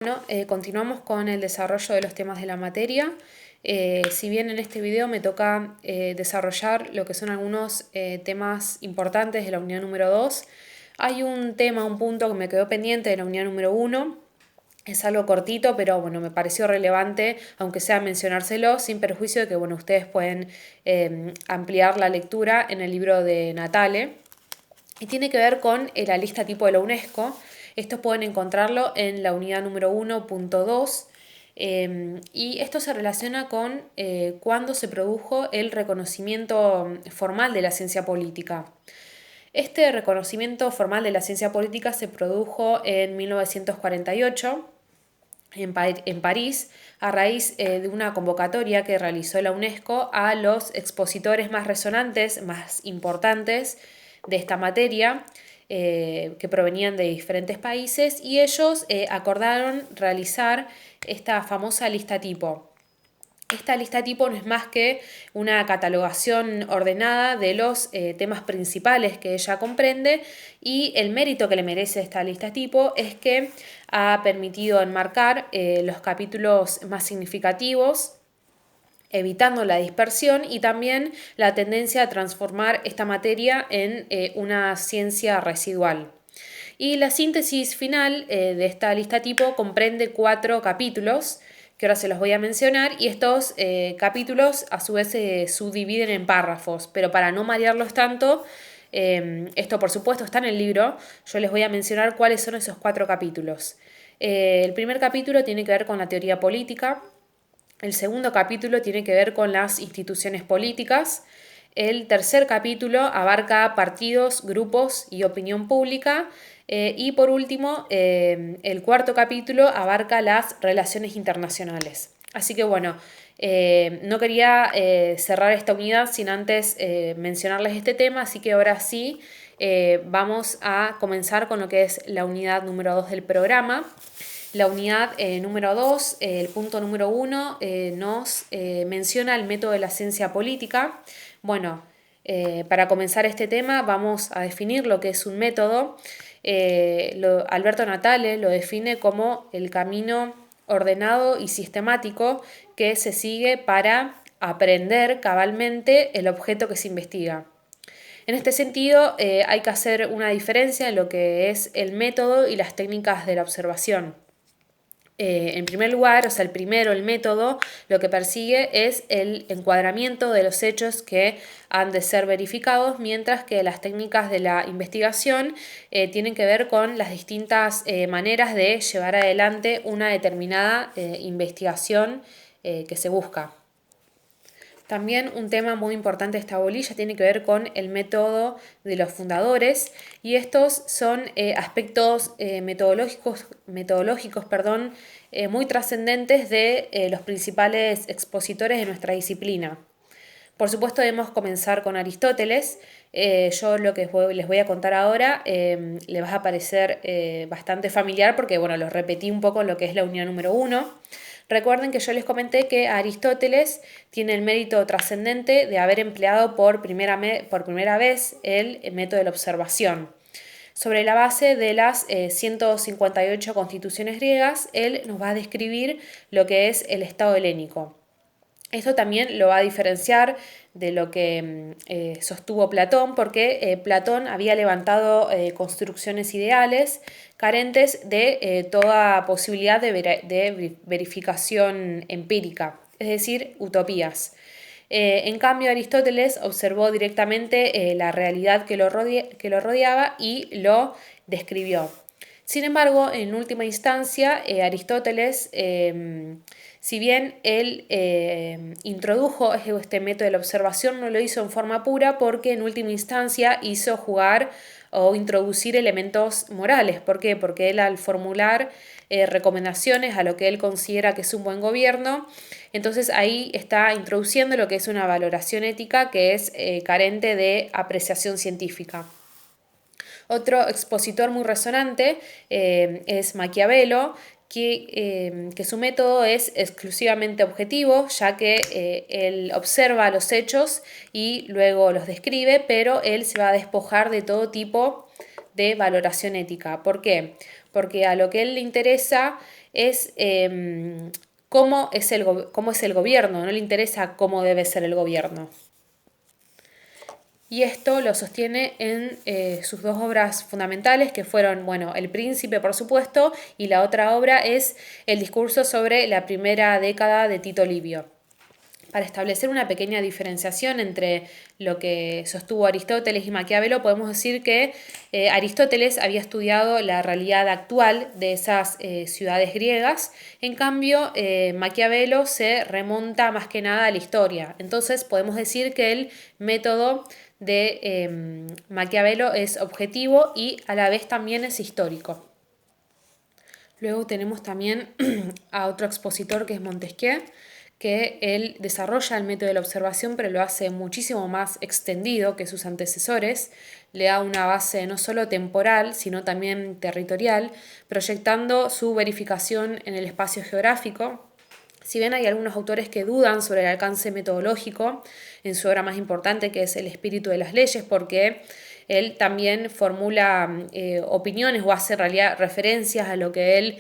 Bueno, continuamos con el desarrollo de los temas de la materia. Si bien en este video me toca desarrollar lo que son algunos temas importantes de la unidad número 2, hay un punto que me quedó pendiente de la unidad número 1. Es algo cortito, pero bueno, me pareció relevante, aunque sea mencionárselo, sin perjuicio de que bueno, ustedes pueden ampliar la lectura en el libro de Natale. Y tiene que ver con la lista tipo de la UNESCO. Esto pueden encontrarlo en la unidad número 1.2. Y esto se relaciona con cuándo se produjo el reconocimiento formal de la ciencia política. Este reconocimiento formal de la ciencia política se produjo en 1948 en París, a raíz de una convocatoria que realizó la UNESCO a los expositores más resonantes, más importantes de esta materia, que provenían de diferentes países, y ellos acordaron realizar esta famosa lista tipo. Esta lista tipo no es más que una catalogación ordenada de los temas principales que ella comprende, y el mérito que le merece esta lista tipo es que ha permitido enmarcar los capítulos más significativos, evitando la dispersión y también la tendencia a transformar esta materia en una ciencia residual. Y la síntesis final de esta lista tipo comprende 4 capítulos, que ahora se los voy a mencionar, y estos capítulos a su vez se subdividen en párrafos, pero para no marearlos tanto, esto por supuesto está en el libro, yo les voy a mencionar cuáles son esos 4 capítulos. El primer capítulo tiene que ver con la teoría política, el segundo capítulo tiene que ver con las instituciones políticas, el tercer capítulo abarca partidos, grupos y opinión pública, y por último, el cuarto capítulo abarca las relaciones internacionales. Así que bueno, no quería cerrar esta unidad sin antes mencionarles este tema, así que ahora sí vamos a comenzar con lo que es la unidad número 2 del programa. La unidad número 2, el punto número 1, nos menciona el método de la ciencia política. Bueno, para comenzar este tema vamos a definir lo que es un método. Alberto Natale lo define como el camino ordenado y sistemático que se sigue para aprender cabalmente el objeto que se investiga. En este sentido, hay que hacer una diferencia en lo que es el método y las técnicas de la observación. En primer lugar, el método, lo que persigue es el encuadramiento de los hechos que han de ser verificados, mientras que las técnicas de la investigación tienen que ver con las distintas maneras de llevar adelante una determinada investigación que se busca. También un tema muy importante de esta bolilla tiene que ver con el método de los fundadores, y estos son aspectos metodológicos, muy trascendentes de los principales expositores de nuestra disciplina. Por supuesto debemos comenzar con Aristóteles. Yo lo que les voy a contar ahora les va a parecer bastante familiar porque bueno, lo repetí un poco en lo que es la unidad número 1. Recuerden que yo les comenté que Aristóteles tiene el mérito trascendente de haber empleado por primera vez el método de la observación. Sobre la base de las 158 constituciones griegas, él nos va a describir lo que es el Estado helénico. Esto también lo va a diferenciar de lo que sostuvo Platón, porque Platón había levantado construcciones ideales carentes de toda posibilidad de verificación empírica, es decir, utopías. En cambio, Aristóteles observó directamente la realidad que lo rodeaba y lo describió. Sin embargo, en última instancia, Aristóteles, si bien él introdujo este método de la observación, no lo hizo en forma pura porque en última instancia hizo jugar o introducir elementos morales. ¿Por qué? Porque él al formular recomendaciones a lo que él considera que es un buen gobierno, entonces ahí está introduciendo lo que es una valoración ética que es carente de apreciación científica. Otro expositor muy resonante es Maquiavelo, que su método es exclusivamente objetivo, ya que él observa los hechos y luego los describe, pero él se va a despojar de todo tipo de valoración ética. ¿Por qué? Porque a lo que él le interesa es cómo es el gobierno, no le interesa cómo debe ser el gobierno. Y esto lo sostiene en sus dos obras fundamentales, que fueron, bueno, El Príncipe, por supuesto, y la otra obra es el discurso sobre la primera década de Tito Livio. Para establecer una pequeña diferenciación entre lo que sostuvo Aristóteles y Maquiavelo, podemos decir que Aristóteles había estudiado la realidad actual de esas ciudades griegas, en cambio Maquiavelo se remonta más que nada a la historia. Entonces podemos decir que el método de Maquiavelo es objetivo y a la vez también es histórico. Luego tenemos también a otro expositor que es Montesquieu, que él desarrolla el método de la observación, pero lo hace muchísimo más extendido que sus antecesores, le da una base no solo temporal, sino también territorial, proyectando su verificación en el espacio geográfico. Si bien hay algunos autores que dudan sobre el alcance metodológico en su obra más importante, que es El espíritu de las leyes, porque él también formula opiniones o hace en realidad referencias a lo que él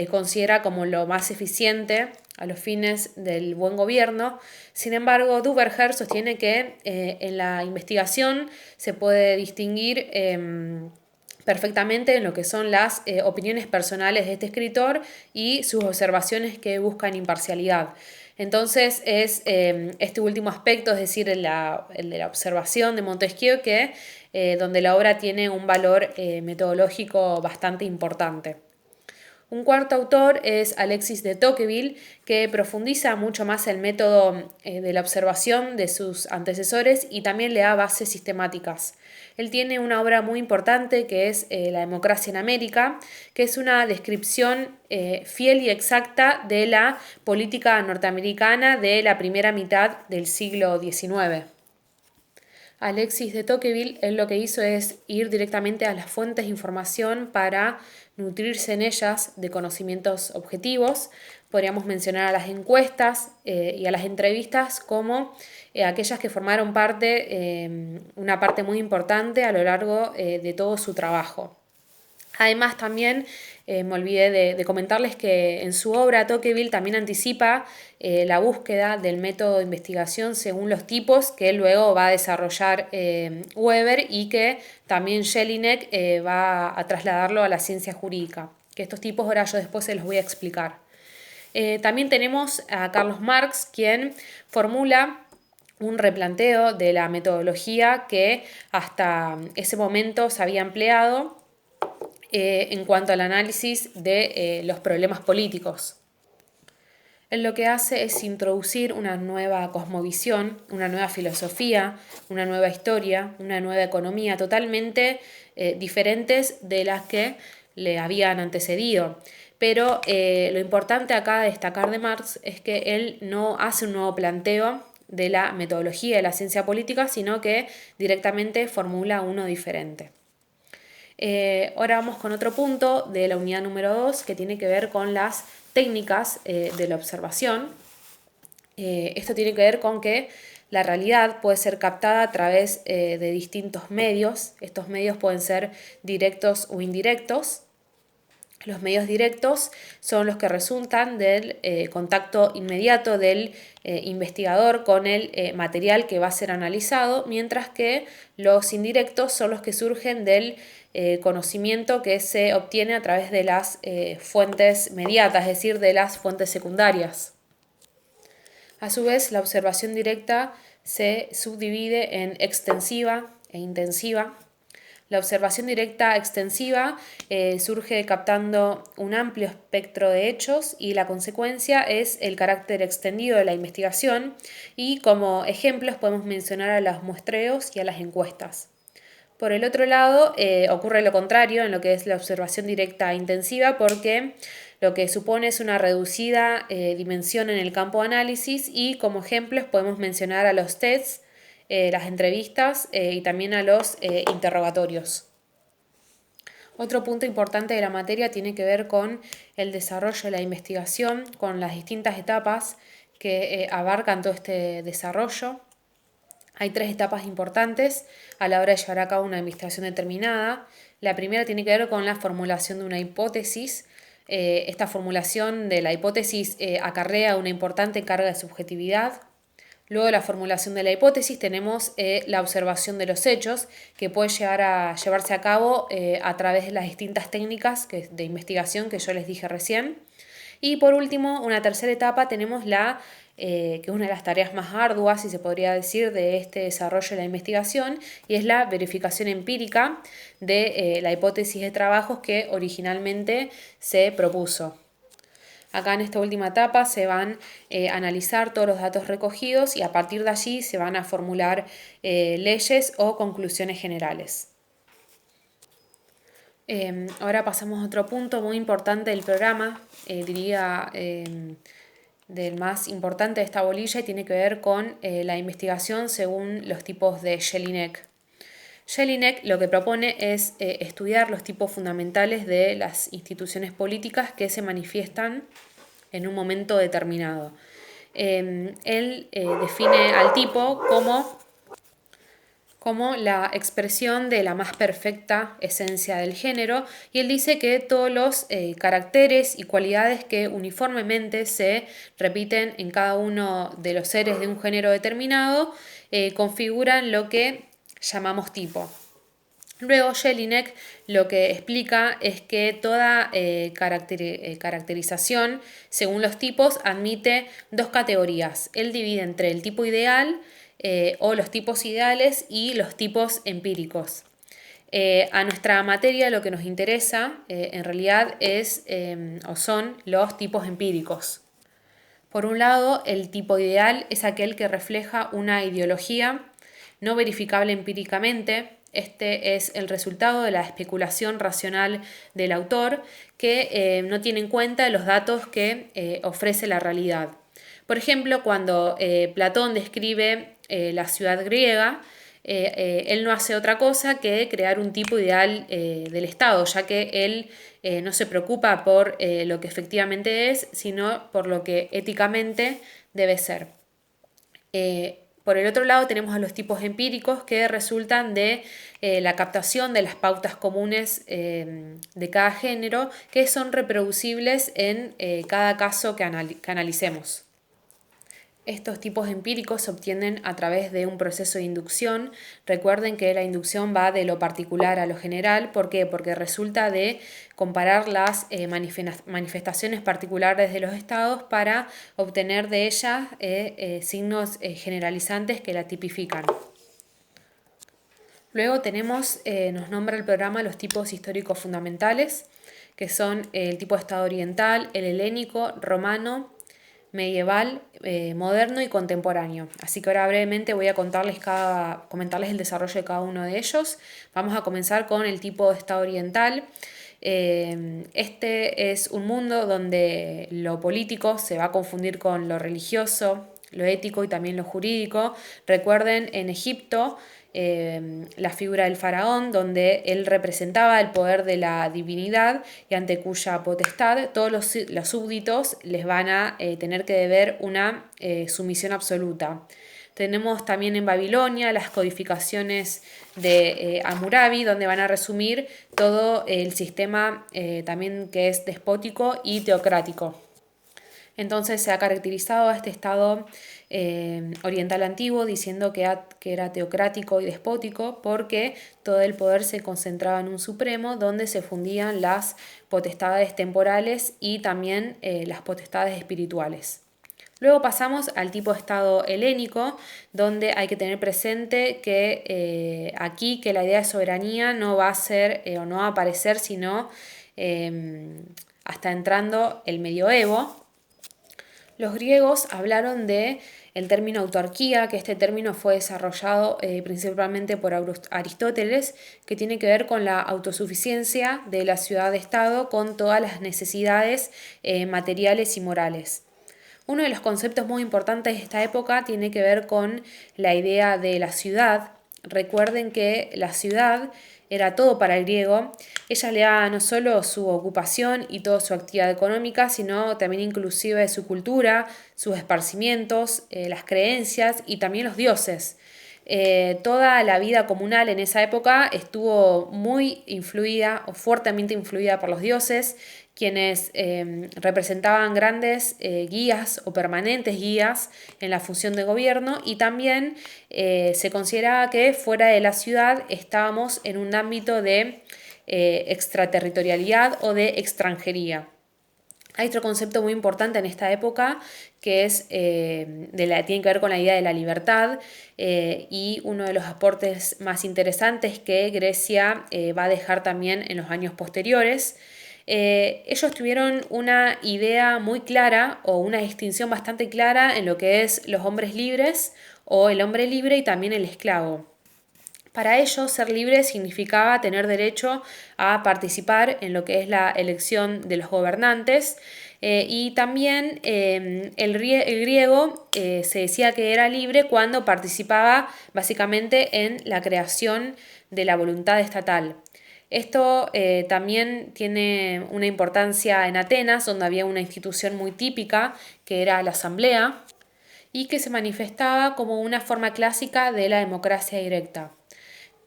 considera como lo más eficiente a los fines del buen gobierno. Sin embargo, Duverger sostiene que en la investigación se puede distinguir perfectamente en lo que son las opiniones personales de este escritor y sus observaciones que buscan imparcialidad. Entonces es este último aspecto, es decir, el de la observación de Montesquieu, que donde la obra tiene un valor metodológico bastante importante. Un cuarto autor es Alexis de Tocqueville, que profundiza mucho más el método de la observación de sus antecesores y también le da bases sistemáticas. Él tiene una obra muy importante que es La democracia en América, que es una descripción fiel y exacta de la política norteamericana de la primera mitad del siglo XIX. Alexis de Tocqueville, él lo que hizo es ir directamente a las fuentes de información para nutrirse en ellas de conocimientos objetivos. Podríamos mencionar a las encuestas y a las entrevistas como aquellas que formaron una parte muy importante a lo largo de todo su trabajo. Además, también me olvidé de comentarles que en su obra Tocqueville también anticipa la búsqueda del método de investigación según los tipos que él luego va a desarrollar Weber y que también Jelinek va a trasladarlo a la ciencia jurídica, que estos tipos ahora yo después se los voy a explicar. También tenemos a Carlos Marx, quien formula un replanteo de la metodología que hasta ese momento se había empleado en cuanto al análisis de los problemas políticos. Él lo que hace es introducir una nueva cosmovisión, una nueva filosofía, una nueva historia, una nueva economía totalmente diferentes de las que le habían antecedido. Pero lo importante acá de destacar de Marx es que él no hace un nuevo planteo de la metodología de la ciencia política, sino que directamente formula uno diferente. Ahora vamos con otro punto de la unidad número 2 que tiene que ver con las técnicas de la observación. Esto tiene que ver con que la realidad puede ser captada a través de distintos medios. Estos medios pueden ser directos o indirectos. Los medios directos son los que resultan del contacto inmediato del investigador con el material que va a ser analizado, mientras que los indirectos son los que surgen del conocimiento que se obtiene a través de las fuentes mediatas, es decir, de las fuentes secundarias. A su vez, la observación directa se subdivide en extensiva e intensiva. La observación directa extensiva surge captando un amplio espectro de hechos y la consecuencia es el carácter extendido de la investigación y como ejemplos podemos mencionar a los muestreos y a las encuestas. Por el otro lado, ocurre lo contrario en lo que es la observación directa intensiva porque lo que supone es una reducida dimensión en el campo de análisis y como ejemplos podemos mencionar a los tests, las entrevistas y también a los interrogatorios. Otro punto importante de la materia tiene que ver con el desarrollo de la investigación, con las distintas etapas que abarcan todo este desarrollo. Hay 3 etapas importantes a la hora de llevar a cabo una investigación determinada. La primera tiene que ver con la formulación de una hipótesis. Esta formulación de la hipótesis acarrea una importante carga de subjetividad. Luego de la formulación de la hipótesis tenemos la observación de los hechos, que puede llegar a llevarse a cabo a través de las distintas técnicas de investigación que yo les dije recién. Y por último, una tercera etapa tenemos que es una de las tareas más arduas, si se podría decir, de este desarrollo de la investigación, y es la verificación empírica de la hipótesis de trabajos que originalmente se propuso. Acá en esta última etapa se van a analizar todos los datos recogidos y a partir de allí se van a formular leyes o conclusiones generales. Ahora pasamos a otro punto muy importante del programa, diría del más importante de esta bolilla, y tiene que ver con la investigación según los tipos de Jelinek. Jelinek lo que propone es estudiar los tipos fundamentales de las instituciones políticas que se manifiestan en un momento determinado. Él define al tipo como la expresión de la más perfecta esencia del género, y él dice que todos los caracteres y cualidades que uniformemente se repiten en cada uno de los seres de un género determinado configuran lo que llamamos tipo. Luego Jelinek lo que explica es que toda caracterización según los tipos admite dos categorías. Él divide entre el tipo ideal o los tipos ideales y los tipos empíricos. A nuestra materia lo que nos interesa en realidad es o son los tipos empíricos. Por un lado, el tipo ideal es aquel que refleja una ideología no verificable empíricamente. Este es el resultado de la especulación racional del autor que no tiene en cuenta los datos que ofrece la realidad. Por ejemplo, cuando Platón describe la ciudad griega, él no hace otra cosa que crear un tipo ideal del Estado, ya que él no se preocupa por lo que efectivamente es, sino por lo que éticamente debe ser. Por el otro lado tenemos a los tipos empíricos que resultan de la captación de las pautas comunes de cada género, que son reproducibles en cada caso que analicemos. Estos tipos empíricos se obtienen a través de un proceso de inducción. Recuerden que la inducción va de lo particular a lo general. ¿Por qué? Porque resulta de comparar las manifestaciones particulares de los estados para obtener de ellas signos generalizantes que la tipifican. Luego nos nombra el programa los tipos históricos fundamentales, que son el tipo de estado oriental, el helénico, romano, medieval, moderno y contemporáneo. Así que ahora brevemente voy a comentarles el desarrollo de cada uno de ellos. Vamos a comenzar con el tipo de estado oriental. Este es un mundo donde lo político se va a confundir con lo religioso, lo ético y también lo jurídico. Recuerden, en Egipto, la figura del faraón, donde él representaba el poder de la divinidad y ante cuya potestad todos los súbditos les van a tener que deber una sumisión absoluta. Tenemos también en Babilonia las codificaciones de Hammurabi, donde van a resumir todo el sistema también que es despótico y teocrático. Entonces se ha caracterizado a este estado oriental antiguo diciendo que era teocrático y despótico porque todo el poder se concentraba en un supremo donde se fundían las potestades temporales y también las potestades espirituales. Luego pasamos al tipo de estado helénico, donde hay que tener presente que aquí que la idea de soberanía no va a ser o no va a aparecer sino hasta entrando el medioevo. Los griegos hablaron de el término autarquía, que este término fue desarrollado principalmente por Aristóteles, que tiene que ver con la autosuficiencia de la ciudad-estado con todas las necesidades materiales y morales. Uno de los conceptos muy importantes de esta época tiene que ver con la idea de la ciudad. Recuerden que la ciudad era todo para el griego. Ella le daba no solo su ocupación y toda su actividad económica, sino también inclusive su cultura, sus esparcimientos, las creencias y también los dioses. Toda la vida comunal en esa época estuvo muy influida o fuertemente influida por los dioses, quienes representaban grandes guías o permanentes guías en la función de gobierno, y también se consideraba que fuera de la ciudad estábamos en un ámbito de extraterritorialidad o de extranjería. Hay otro concepto muy importante en esta época que es, tiene que ver con la idea de la libertad, y uno de los aportes más interesantes que Grecia va a dejar también en los años posteriores. Ellos tuvieron una idea muy clara o una distinción bastante clara en lo que es los hombres libres o el hombre libre y también el esclavo. Para ellos, ser libre significaba tener derecho a participar en lo que es la elección de los gobernantes, y también el griego se decía que era libre cuando participaba básicamente en la creación de la voluntad estatal. Esto también tiene una importancia en Atenas, donde había una institución muy típica que era la asamblea y que se manifestaba como una forma clásica de la democracia directa.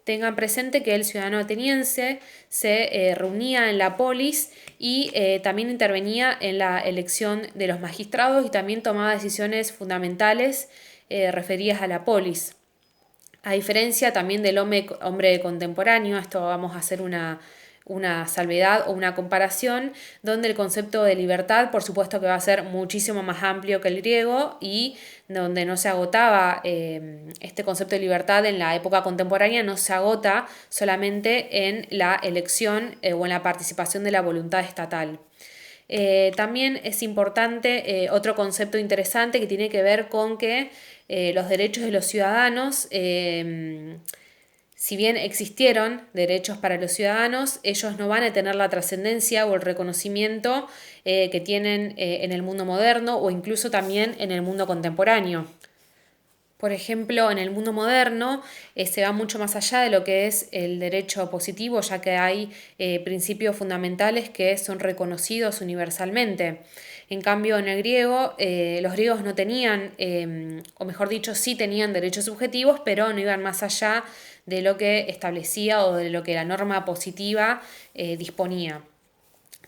Tengan presente que el ciudadano ateniense se reunía en la polis y también intervenía en la elección de los magistrados y también tomaba decisiones fundamentales referidas a la polis. A diferencia también del hombre contemporáneo, esto vamos a hacer una salvedad o una comparación, donde el concepto de libertad, por supuesto que va a ser muchísimo más amplio que el griego y donde no se agotaba este concepto de libertad en la época contemporánea, no se agota solamente en la elección o en la participación de la voluntad estatal. También es importante otro concepto interesante que tiene que ver con que los derechos de los ciudadanos, si bien existieron derechos para los ciudadanos, ellos no van a tener la trascendencia o el reconocimiento que tienen en el mundo moderno o incluso también en el mundo contemporáneo. Por ejemplo, en el mundo moderno se va mucho más allá de lo que es el derecho positivo, ya que hay principios fundamentales que son reconocidos universalmente. En cambio, en el griego, los griegos no tenían, o mejor dicho, sí tenían derechos subjetivos, pero no iban más allá de lo que establecía o de lo que la norma positiva disponía.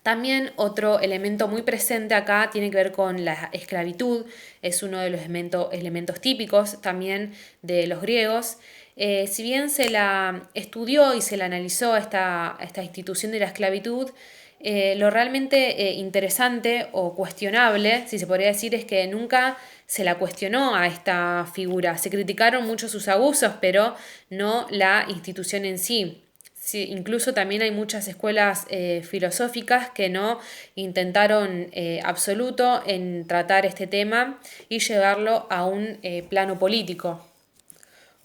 También otro elemento muy presente acá tiene que ver con la esclavitud, es uno de los elementos típicos también de los griegos. Si bien se la estudió y se la analizó esta institución de la esclavitud, lo realmente interesante o cuestionable, si se podría decir, es que nunca se la cuestionó a esta figura. Se criticaron mucho sus abusos, pero no la institución en sí. Sí, incluso también hay muchas escuelas filosóficas que no intentaron absoluto en tratar este tema y llevarlo a un plano político.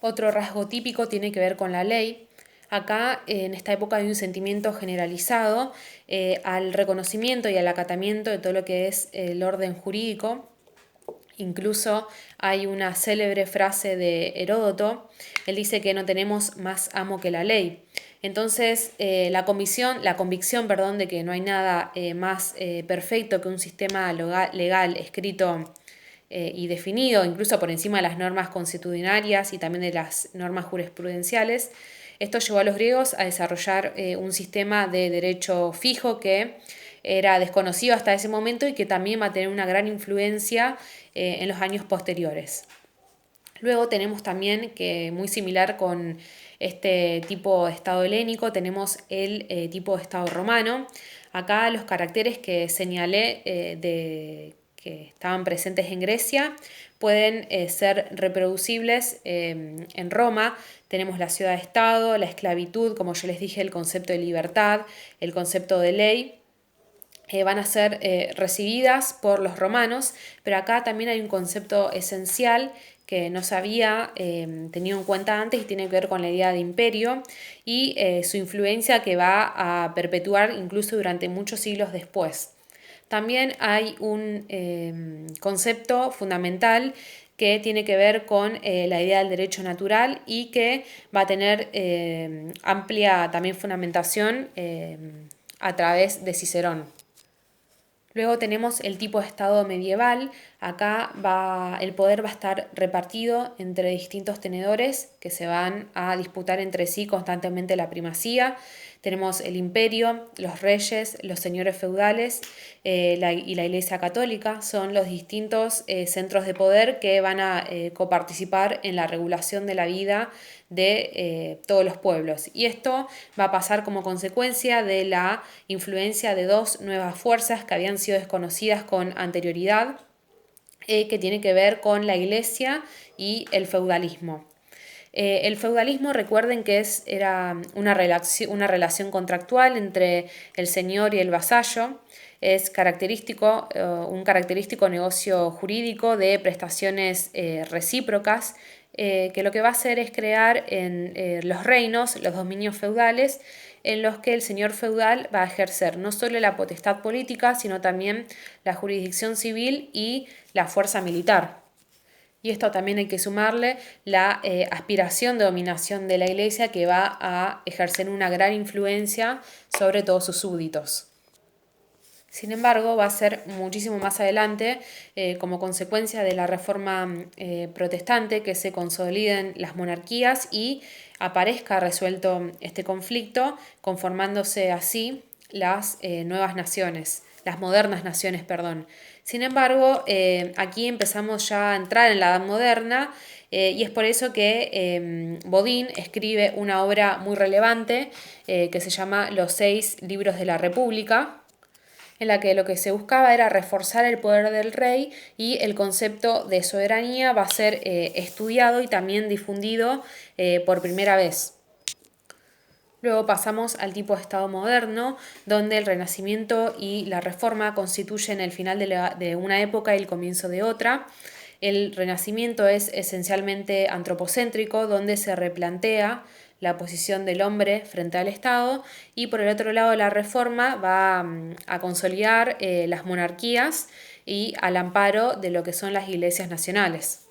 Otro rasgo típico tiene que ver con la ley. Acá, en esta época, hay un sentimiento generalizado al reconocimiento y al acatamiento de todo lo que es el orden jurídico. Incluso hay una célebre frase de Heródoto, él dice que no tenemos más amo que la ley. Entonces, la convicción, de que no hay nada más perfecto que un sistema legal escrito y definido, incluso por encima de las normas constitucionarias y también de las normas jurisprudenciales, esto llevó a los griegos a desarrollar un sistema de derecho fijo que era desconocido hasta ese momento y que también va a tener una gran influencia en los años posteriores. Luego tenemos también que, muy similar con este tipo de Estado helénico, tenemos el tipo de Estado romano. Acá los caracteres que señalé que estaban presentes en Grecia pueden ser reproducibles en Roma. Tenemos la ciudad-estado, la esclavitud, como yo les dije, el concepto de libertad, el concepto de ley. Van a ser recibidas por los romanos, pero acá también hay un concepto esencial que no se había tenido en cuenta antes y tiene que ver con la idea de imperio y su influencia que va a perpetuar incluso durante muchos siglos después. También hay un concepto fundamental que tiene que ver con la idea del derecho natural y que va a tener amplia también fundamentación a través de Cicerón. Luego tenemos el tipo de Estado medieval. Acá el poder va a estar repartido entre distintos tenedores que se van a disputar entre sí constantemente la primacía. Tenemos el imperio, los reyes, los señores feudales y la Iglesia Católica son los distintos centros de poder que van a coparticipar en la regulación de la vida de todos los pueblos. Y esto va a pasar como consecuencia de la influencia de dos nuevas fuerzas que habían sido desconocidas con anterioridad, que tiene que ver con la Iglesia y el feudalismo. El feudalismo, recuerden que era una relación contractual entre el señor y el vasallo. Es un característico negocio jurídico de prestaciones recíprocas, que lo que va a hacer es crear en los reinos, los dominios feudales, en los que el señor feudal va a ejercer no solo la potestad política, sino también la jurisdicción civil y la fuerza militar. Y esto también hay que sumarle la aspiración de dominación de la Iglesia, que va a ejercer una gran influencia sobre todos sus súbditos. Sin embargo, va a ser muchísimo más adelante, como consecuencia de la reforma protestante, que se consoliden las monarquías y aparezca resuelto este conflicto, conformándose así las nuevas naciones, las modernas naciones, perdón. Sin embargo, aquí empezamos ya a entrar en la Edad Moderna, y es por eso que Bodin escribe una obra muy relevante que se llama Los 6 libros de la República, en la que lo que se buscaba era reforzar el poder del rey, y el concepto de soberanía va a ser estudiado y también difundido por primera vez. Luego pasamos al tipo de Estado moderno, donde el Renacimiento y la Reforma constituyen el final de una época y el comienzo de otra. El Renacimiento es esencialmente antropocéntrico, donde se replantea la posición del hombre frente al Estado, y por el otro lado la Reforma va a consolidar las monarquías y al amparo de lo que son las iglesias nacionales.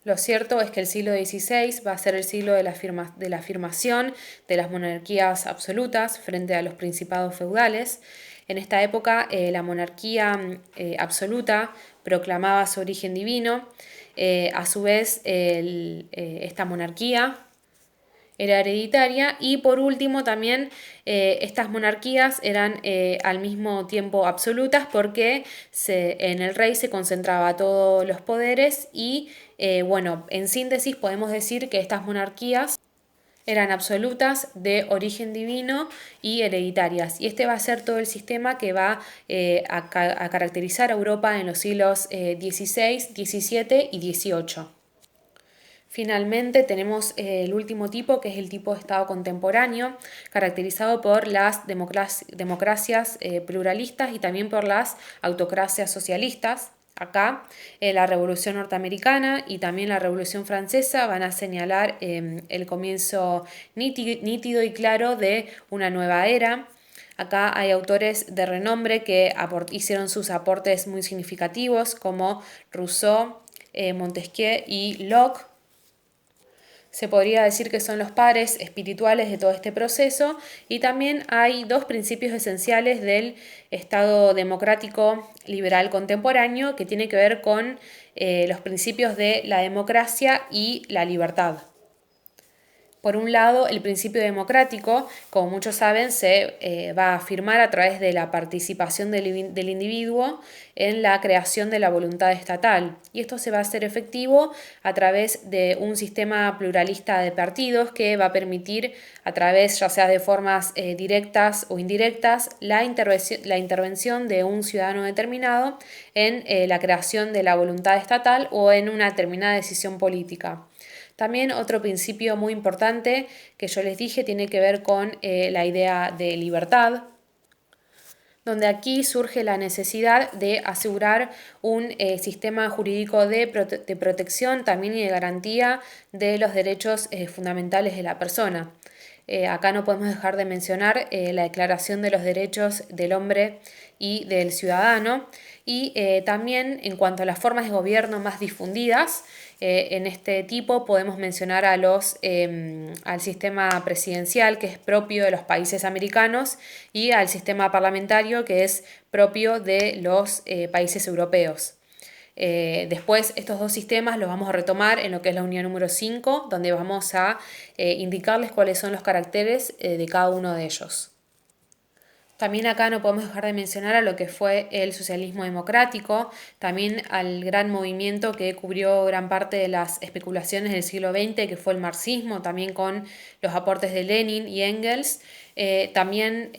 Lo cierto es que el siglo XVI va a ser el siglo de la afirmación de las monarquías absolutas frente a los principados feudales. En esta época la monarquía absoluta proclamaba su origen divino. A su vez, esta monarquía era hereditaria, y por último también estas monarquías eran al mismo tiempo absolutas, porque en el rey se concentraba todos los poderes y bueno, en síntesis podemos decir que estas monarquías eran absolutas, de origen divino y hereditarias. Y este va a ser todo el sistema que va a caracterizar a Europa en los siglos XVI, XVII y XVIII. Finalmente tenemos el último tipo, que es el tipo de Estado contemporáneo, caracterizado por las democracias pluralistas y también por las autocracias socialistas. Acá la Revolución Norteamericana y también la Revolución Francesa van a señalar el comienzo nítido y claro de una nueva era. Acá hay autores de renombre que hicieron sus aportes muy significativos, como Rousseau, Montesquieu y Locke. Se podría decir que son los padres espirituales de todo este proceso, y también hay dos principios esenciales del Estado democrático liberal contemporáneo, que tiene que ver con los principios de la democracia y la libertad. Por un lado, el principio democrático, como muchos saben, se va a afirmar a través de la participación del individuo en la creación de la voluntad estatal. Y esto se va a hacer efectivo a través de un sistema pluralista de partidos, que va a permitir, a través ya sea de formas directas o indirectas, la intervención de un ciudadano determinado en la creación de la voluntad estatal o en una determinada decisión política. También otro principio muy importante que yo les dije tiene que ver con la idea de libertad, donde aquí surge la necesidad de asegurar un sistema jurídico de protección también y de garantía de los derechos fundamentales de la persona. Acá no podemos dejar de mencionar la Declaración de los Derechos del Hombre y del Ciudadano, y también en cuanto a las formas de gobierno más difundidas, en este tipo podemos mencionar al sistema presidencial, que es propio de los países americanos, y al sistema parlamentario, que es propio de los países europeos. Después estos dos sistemas los vamos a retomar en lo que es la unidad número 5, donde vamos a indicarles cuáles son los caracteres de cada uno de ellos. También acá no podemos dejar de mencionar a lo que fue el socialismo democrático, también al gran movimiento que cubrió gran parte de las especulaciones del siglo XX, que fue el marxismo, también con los aportes de Lenin y Engels. También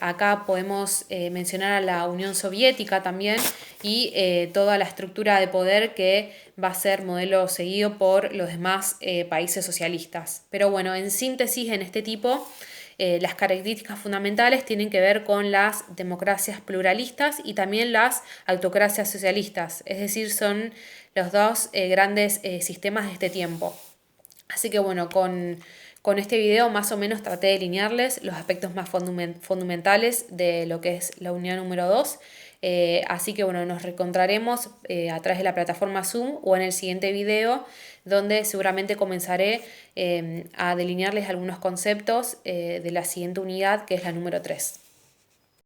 acá podemos mencionar a la Unión Soviética también y toda la estructura de poder que va a ser modelo seguido por los demás países socialistas. Pero bueno, en síntesis, en este tipo, las características fundamentales tienen que ver con las democracias pluralistas y también las autocracias socialistas, es decir, son los dos grandes sistemas de este tiempo. Así que bueno, con este video más o menos traté de delinearles los aspectos más fundamentales de lo que es la unidad número 2. Así que bueno, nos reencontraremos a través de la plataforma Zoom o en el siguiente video, donde seguramente comenzaré a delinearles algunos conceptos de la siguiente unidad, que es la número 3.